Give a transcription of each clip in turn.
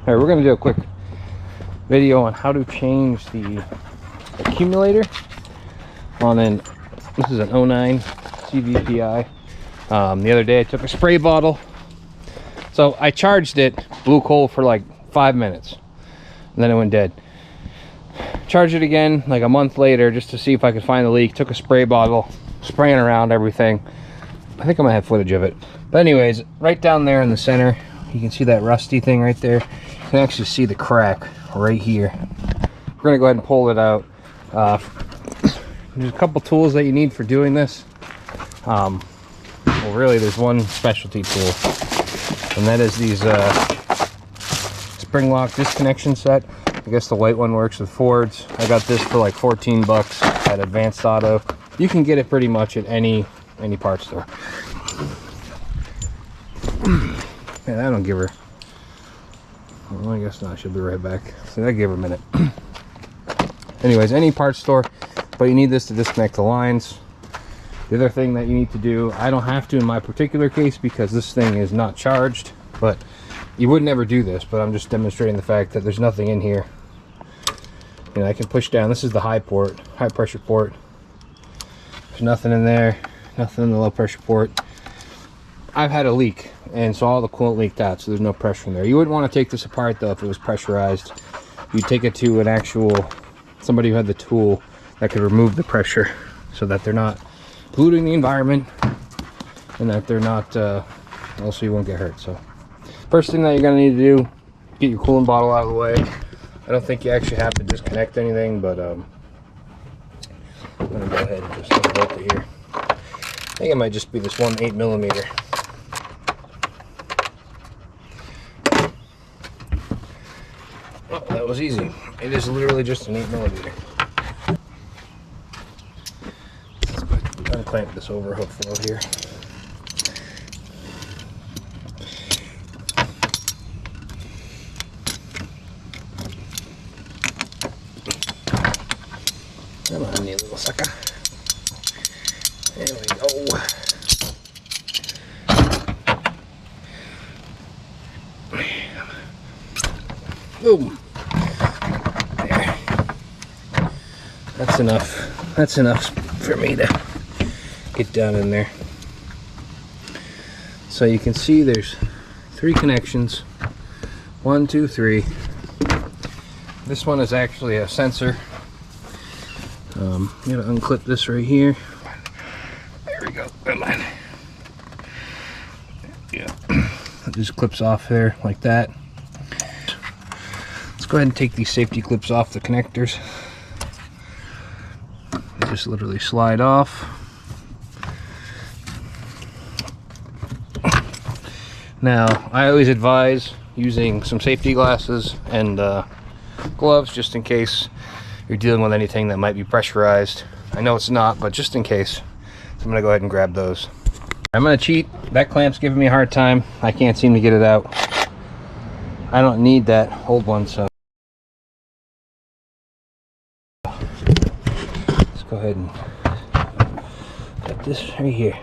All right, we're gonna do a quick video on how to change the accumulator on this is an 09 CVPI. The other day I took a spray bottle, so I charged it, blew coal for like 5 minutes, and then it went dead. Charged it again like a month later just to see if I could find the leak. Took a spray bottle, spraying around everything. I think I might have footage of it. But anyways, right down there in the center, you can see that rusty thing right there. You can actually see the crack right here. We're gonna go ahead and pull it out. There's a couple tools that you need for doing this. Well, really, there's one specialty tool, and that is these spring lock disconnection set. I guess the white one works with Fords. I got this for like 14 bucks at Advanced Auto. You can get it pretty much at any parts store. Man, I don't give her. Well, I guess not. She'll be right back. So I give her a minute. Anyways, any parts store, but you need this to disconnect the lines. The other thing that you need to do, I don't have to in my particular case because this thing is not charged, but you would never do this, but I'm just demonstrating the fact that there's nothing in here. You know, I can push down. This is the high port, high pressure port. There's nothing in there, nothing in the low pressure port. I've had a leak, and so all the coolant leaked out, so there's no pressure in there. You wouldn't want to take this apart though if it was pressurized. You'd take it to an actual, somebody who had the tool that could remove the pressure so that they're not polluting the environment and that they're not, also you won't get hurt. So first thing that you're gonna need to do, get your coolant bottle out of the way. I don't think you actually have to disconnect anything, but I'm gonna go ahead and just unbolt it here. I think it might just be this one 8mm. Oh, that was easy. It is literally just an 8mm. Let's unclamp this overflow here. Come on, you little sucker. There we go. Boom. There. That's enough. That's enough for me to get down in there. So you can see there's 3 connections. 1, 2, 3. This one is actually a sensor. I'm gonna unclip this right here. There we go. Come on. Yeah. It just clips off there like that. Let's go ahead and take these safety clips off the connectors. They just literally slide off. Now, I always advise using some safety glasses and gloves just in case you're dealing with anything that might be pressurized. I know it's not, but just in case. So I'm gonna go ahead and grab those. I'm gonna cheat. That clamp's giving me a hard time. I can't seem to get it out. I don't need that old one, so let's go ahead and put this right here.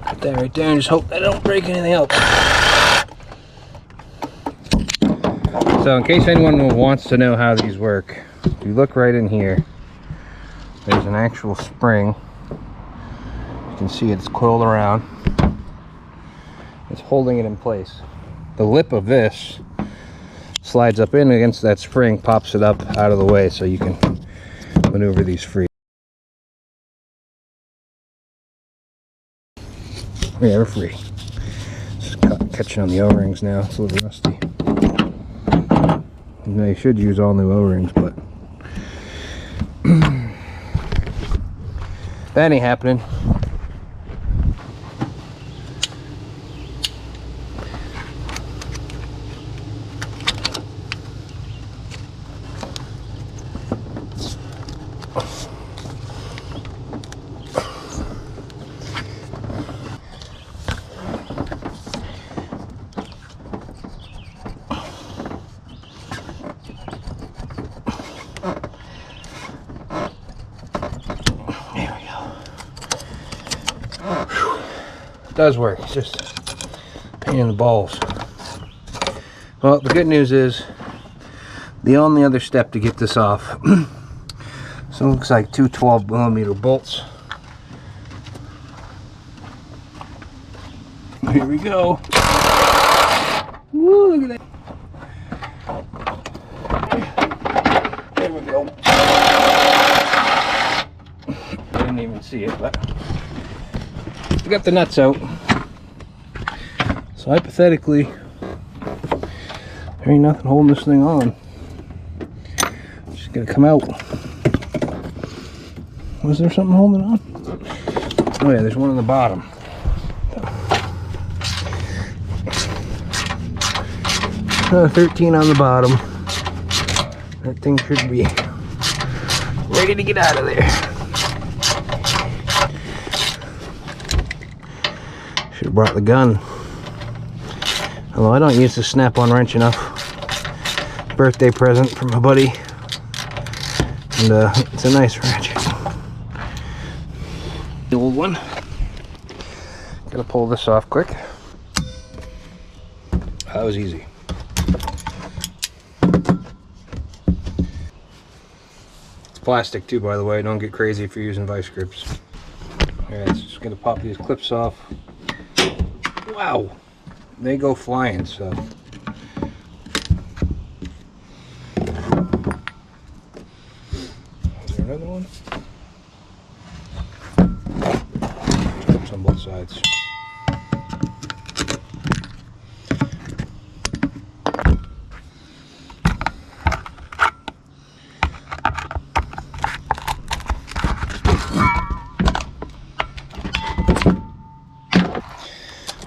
Put that right there and just hope that I don't break anything else. So in case anyone wants to know how these work, if you look right in here, there's an actual spring. You can see it's coiled around. It's holding it in place. The lip of this slides up in against that spring, pops it up out of the way so you can maneuver these free. Yeah, we're free. Just catching on the O-rings now. It's a little rusty. They should use all new O-rings, but that ain't happening. Does work. It's just Pain in the balls. Well, the good news is the only other step to get this off. So it looks like two 12mm bolts. Here we go. Woo, look at that. There we go. I didn't even see it, but we got the nuts out. So hypothetically, there ain't nothing holding this thing on. It's just gonna come out. Was there something holding on? Oh yeah, there's one on the bottom. 13 on the bottom. That thing should be ready to get out of there. Should have brought the gun. Although I don't use the snap-on wrench enough. Birthday present from my buddy. And it's a nice ratchet. The old one. Gotta pull this off quick. That was easy. It's plastic too, by the way. Don't get crazy if you're using vice grips. Alright, so just gonna pop these clips off. Wow! They go flying, so. Is there another one? Clips on both sides.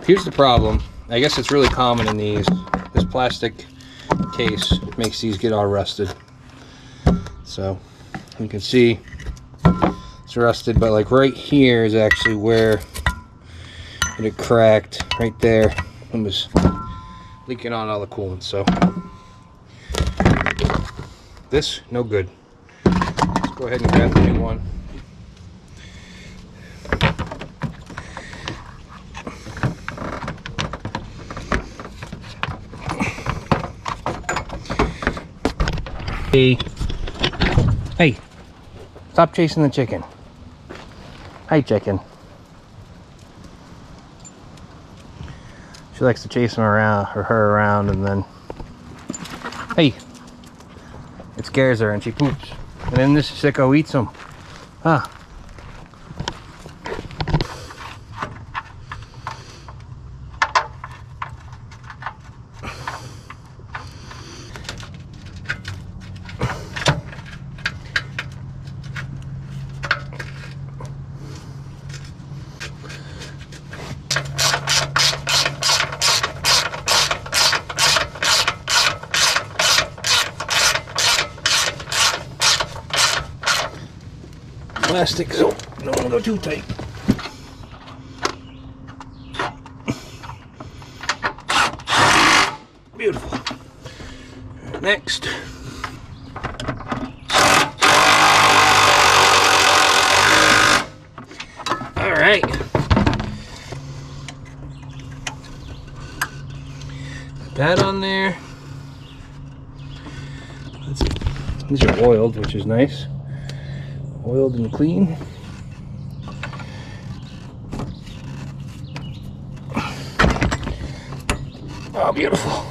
Here's the problem. I guess it's really common in these. This plastic case makes these get all rusted. So you can see it's rusted, but like right here is actually where it cracked. Right there, it was leaking on all the coolant. So this, no good. Let's go ahead and grab the new one. Hey, stop chasing the chicken. Hi, chicken. She likes to chase him around, or her around, and then, hey, it scares her and she poops. And then this sicko eats them. Ah. Plastic, so don't want to go too tight. Beautiful. Next. All right. Put that on there. These are oiled, which is nice. Oiled and clean. Oh, beautiful.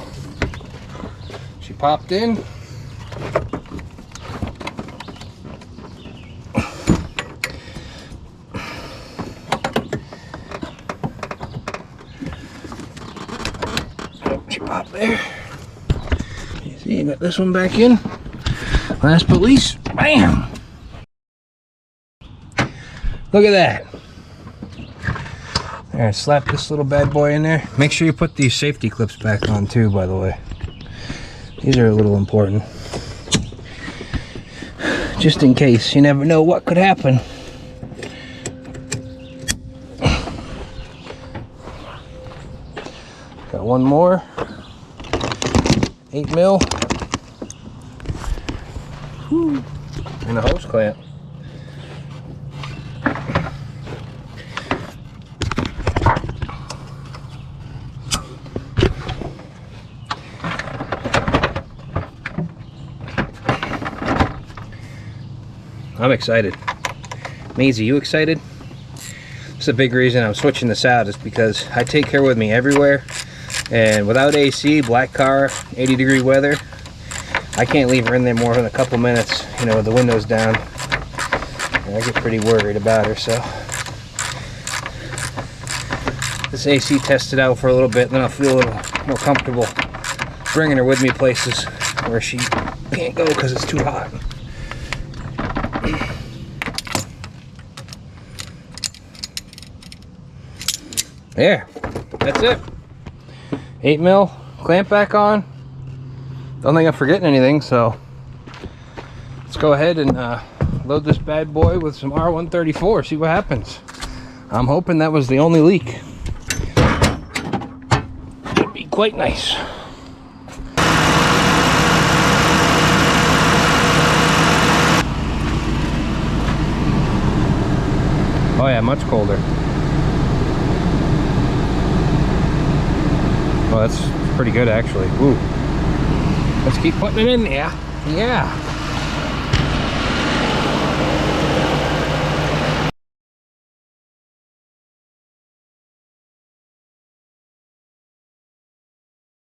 She popped in. Oh, she popped there. You see, you got this one back in. Last but least, bam! Look at that. Alright, slap this little bad boy in there. Make sure you put these safety clips back on too, by the way. These are a little important. Just in case. You never know what could happen. Got one more. 8 mil. Whew. And a hose clamp. I'm excited. Maisie, you excited? It's a big reason I'm switching this out is because I take her with me everywhere, and without AC, black car, 80-degree weather, I can't leave her in there more than a couple minutes, you know, with the windows down. And I get pretty worried about her, so this AC tested out for a little bit, and then I'll feel a little more comfortable bringing her with me places where she can't go because it's too hot. There, that's it. 8mm clamp back on. Don't think I'm forgetting anything, so let's go ahead and load this bad boy with some R134, see what happens. I'm hoping that was the only leak. Should be quite nice. Oh yeah, much colder. Well, that's pretty good actually. Ooh. Let's keep putting it in there. Yeah.